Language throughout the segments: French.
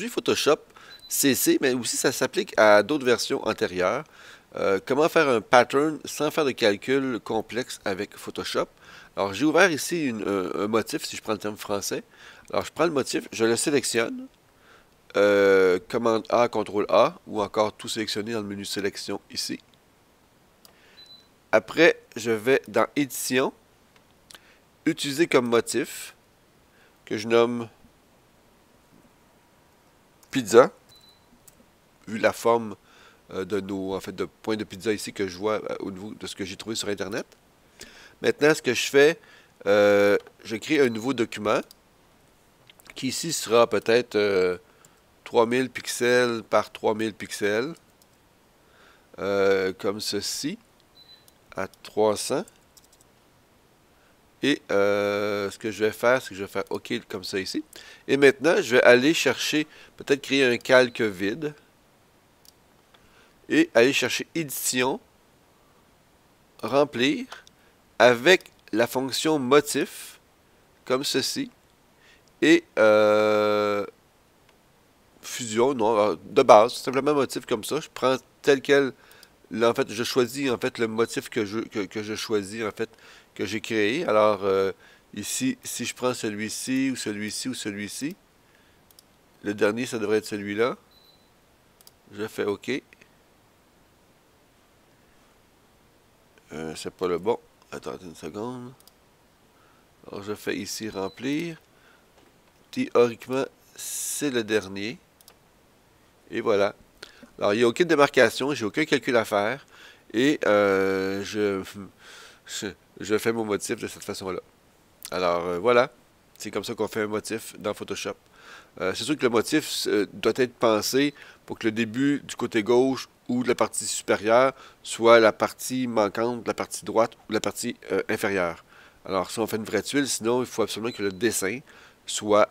Aujourd'hui, Photoshop CC, mais aussi ça s'applique à d'autres versions antérieures. Comment faire un pattern sans faire de calcul complexe avec Photoshop. Alors, j'ai ouvert ici un motif, si je prends le terme français. Alors, je prends le motif, je le sélectionne. Commande A, CTRL A, ou encore tout sélectionner dans le menu sélection ici. Après, je vais dans Édition, utiliser comme motif, que je nomme Pizza, vu la forme de nos de points de pizza ici que je vois au niveau de ce que j'ai trouvé sur Internet. Maintenant, ce que je fais, je crée un nouveau document qui ici sera peut-être 3000 pixels par 3000 pixels, comme ceci, à 300. Et ce que je vais faire, c'est que je vais faire OK comme ça ici. Et maintenant, je vais aller chercher, peut-être créer un calque vide. Et aller chercher Édition, Remplir, avec la fonction motif, comme ceci. Et fusion, non, de base, simplement motif comme ça. Je prends tel quel. Là, en fait, je choisis en fait le motif que je choisis, en fait, que j'ai créé. Alors, ici, si je prends celui-ci, ou celui-ci, ou celui-ci, le dernier, ça devrait être celui-là. Je fais OK. C'est pas le bon. Attendez une seconde. Alors, je fais ici remplir. Théoriquement, c'est le dernier. Et voilà. Alors, il n'y a aucune démarcation, j'ai aucun calcul à faire. Et je, je fais mon motif de cette façon-là. Alors, voilà. C'est comme ça qu'on fait un motif dans Photoshop. C'est sûr que le motif doit être pensé pour que le début du côté gauche ou de la partie supérieure soit la partie manquante de la partie droite ou la partie inférieure. Alors, si on fait une vraie tuile, sinon, il faut absolument que le dessin soit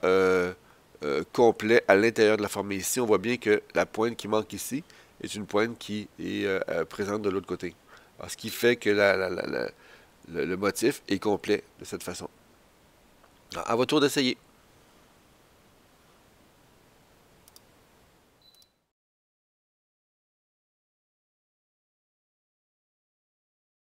complet à l'intérieur de la forme. Et ici, on voit bien que la pointe qui manque ici est une pointe qui est présente de l'autre côté. Alors, ce qui fait que le motif est complet de cette façon. Alors, à votre tour d'essayer.